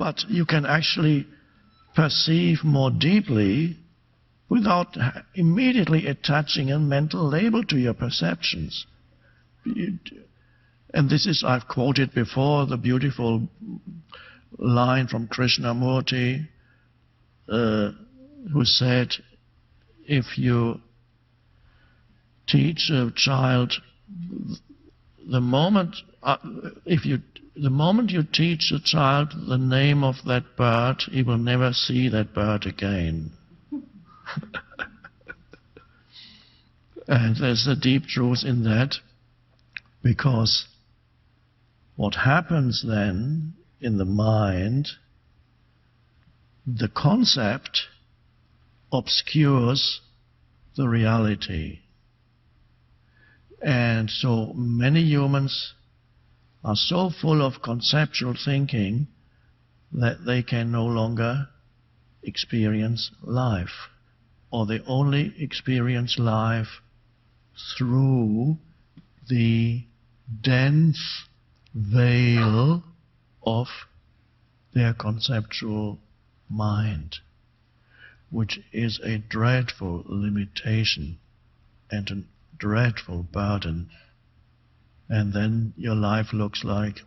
But you can actually perceive more deeply without immediately attaching a mental label to your perceptions. And this is, I've quoted before, the beautiful line from Krishnamurti, who said, if you teach a child, the moment you teach a child the name of that bird, he will never see that bird again. And there's a deep truth in that, because what happens then in the mind, the concept obscures the reality. And so many humans are so full of conceptual thinking that they can no longer experience life, or they only experience life through the dense veil of their conceptual mind, which is a dreadful limitation and a dreadful burden. And then your life looks like,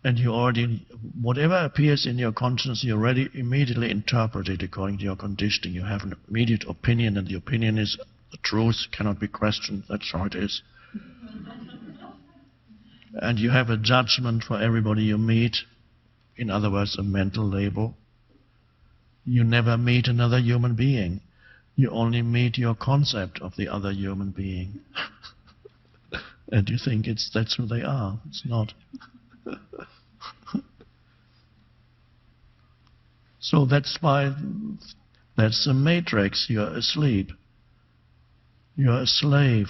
and you already, whatever appears in your consciousness, you already immediately interpret it according to your conditioning. You have an immediate opinion, and the opinion is the truth, cannot be questioned, that's how it is. And you have a judgment for everybody you meet, in other words, a mental label. You never meet another human being. You only meet your concept of the other human being. And you think that's who they are. It's not. So that's why, that's the matrix. You're asleep. You're a slave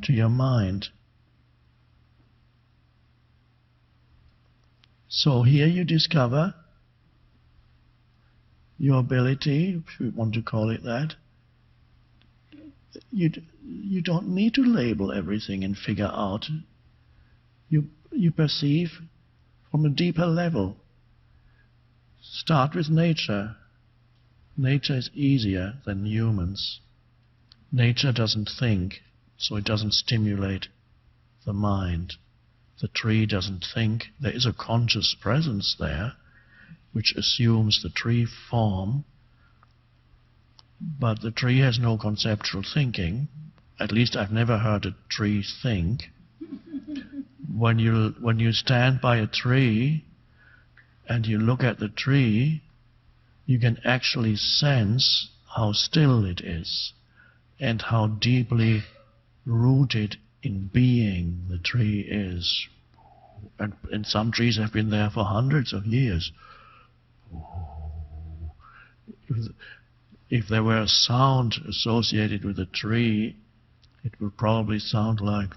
to your mind. So here you discover your ability, if you want to call it that. You don't need to label everything and figure out. You perceive from a deeper level. Start with nature. Nature is easier than humans. Nature doesn't think, so it doesn't stimulate the mind. The tree doesn't think. There is a conscious presence there, which assumes the tree form, but the tree has no conceptual thinking. At least I've never heard a tree think. When you stand by a tree and you look at the tree, you can actually sense how still it is and how deeply rooted in being the tree is. And some trees have been there for hundreds of years. If there were a sound associated with a tree, it would probably sound like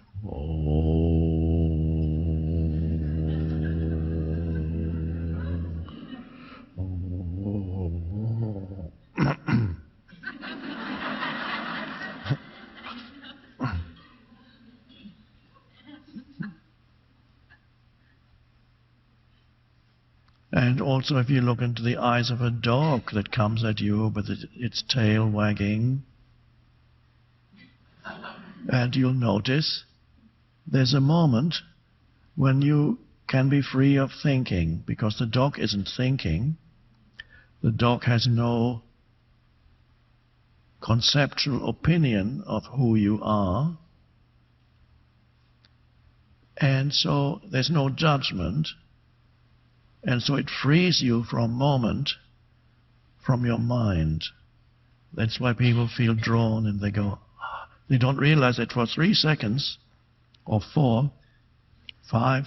And also if you look into the eyes of a dog that comes at you with its tail wagging, and you'll notice there's a moment when you can be free of thinking, because the dog isn't thinking. The dog has no conceptual opinion of who you are, and so there's no judgment. And so it frees you for a moment from your mind. That's why people feel drawn and they go, they don't realize that for 3 seconds, or 4, 5,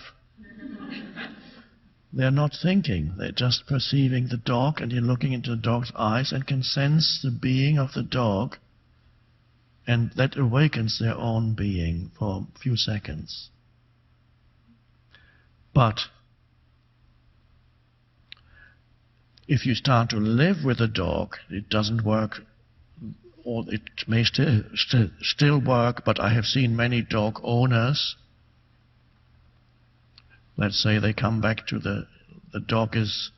they're not thinking. They're just perceiving the dog, and you're looking into the dog's eyes and can sense the being of the dog, and that awakens their own being for a few seconds. But if you start to live with a dog, it doesn't work, or it may still work, but I have seen many dog owners Let's say they come back to the dog is,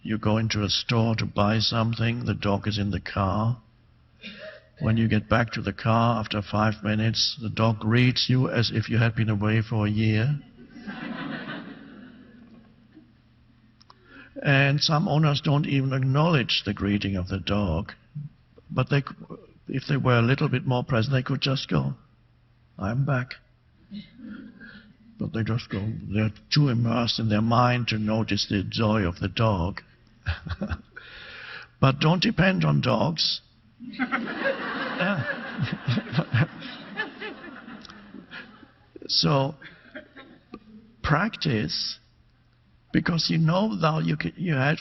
you go into a store to buy something, the dog is in the car. When you get back to the car after 5 minutes, the dog greets you as if you had been away for a year. And some owners don't even acknowledge the greeting of the dog. But if they were a little bit more present, they could just go, I'm back. But they just go, they're too immersed in their mind to notice the joy of the dog. But don't depend on dogs. So practice, because you know now you had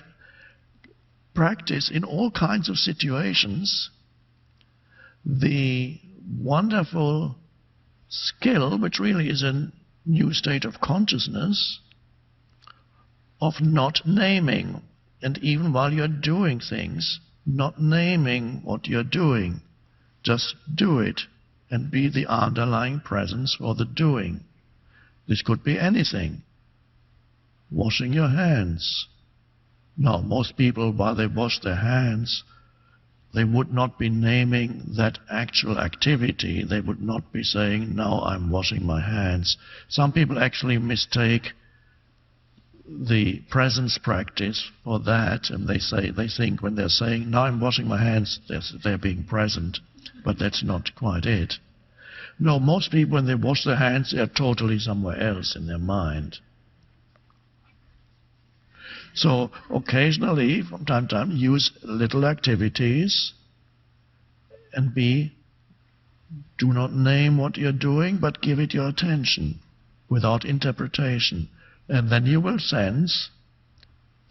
practice in all kinds of situations, the wonderful skill, which really is a new state of consciousness, of not naming, and even while you're doing things, not naming what you're doing. Just do it and be the underlying presence for the doing. This could be anything. Washing your hands. Now, most people, while they wash their hands, they would not be naming that actual activity. They would not be saying, now I'm washing my hands. Some people actually mistake the presence practice for that, and they think when they're saying, now I'm washing my hands, they're being present. But that's not quite it. No, most people, when they wash their hands, they're totally somewhere else in their mind. So occasionally, from time to time, use little activities and do not name what you're doing, but give it your attention without interpretation. And then you will sense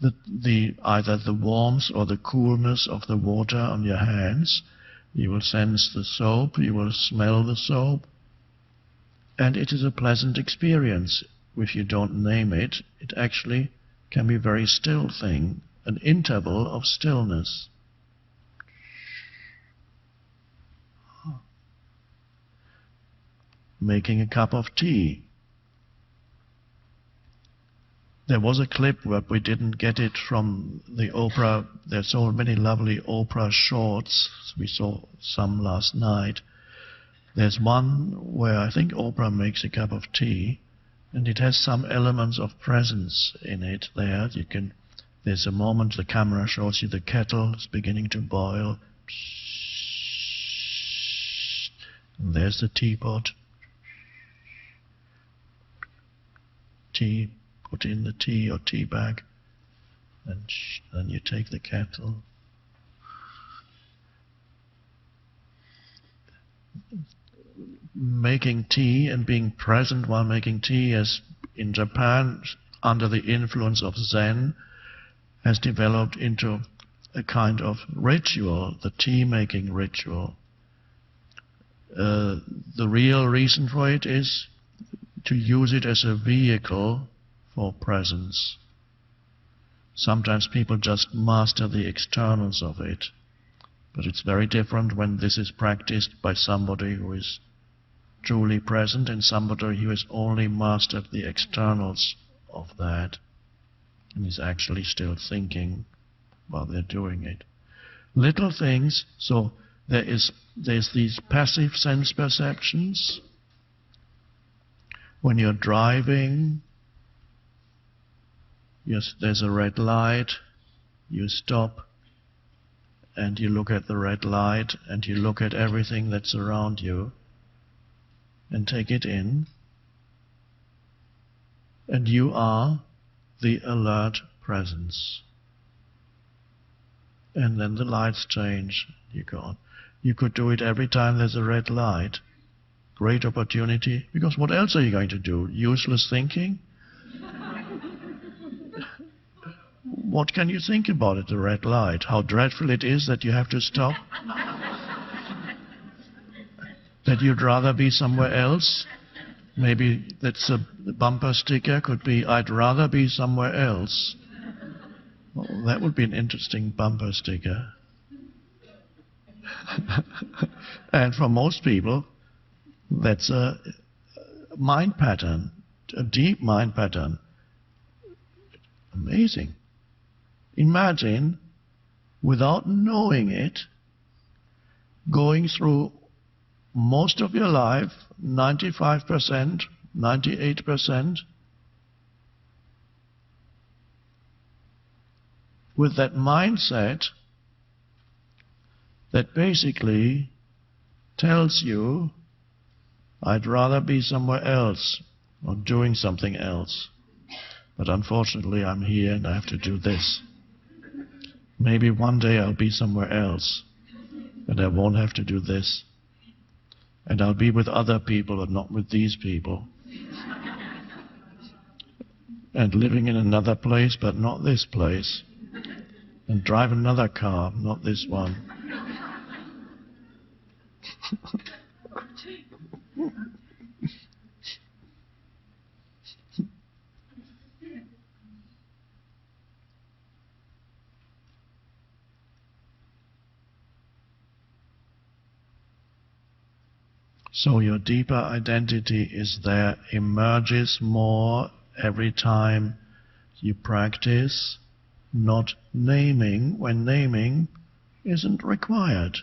either the warmth or the coolness of the water on your hands. You will sense the soap, you will smell the soap. And it is a pleasant experience. If you don't name it, it actually can be a very still thing, an interval of stillness. Making a cup of tea. There was a clip, but we didn't get it from the Oprah. There's so many lovely Oprah shorts. We saw some last night. There's one where I think Oprah makes a cup of tea, and it has some elements of presence in it there. There's a moment the camera shows you the kettle is beginning to boil. And there's the teapot. Tea, put in the tea or tea bag, and then you take the kettle. Making tea and being present while making tea, as in Japan, under the influence of Zen, has developed into a kind of ritual, the tea-making ritual. The real reason for it is to use it as a vehicle for presence. Sometimes people just master the externals of it, but it's very different when this is practiced by somebody who is truly present and somebody who has only mastered the externals of that and is actually still thinking while they're doing it. Little things, so there's these passive sense perceptions. When you're driving, there's a red light, you stop and you look at the red light and you look at everything that's around you and take it in, and you are the alert presence. And then the lights change, you go on. You could do it every time there's a red light. Great opportunity, because what else are you going to do? Useless thinking? What can you think about at the red light? How dreadful it is that you have to stop? That you'd rather be somewhere else? Maybe that's a bumper sticker, could be, I'd rather be somewhere else. Well, that would be an interesting bumper sticker. And for most people, that's a mind pattern, a deep mind pattern. Amazing. Imagine, without knowing it, going through most of your life, 95%, 98%, with that mindset that basically tells you, I'd rather be somewhere else or doing something else. But unfortunately I'm here and I have to do this. Maybe one day I'll be somewhere else and I won't have to do this. And I'll be with other people and not with these people. And living in another place but not this place. And drive another car, not this one. So your deeper identity is there, emerges more every time you practice not naming when naming isn't required.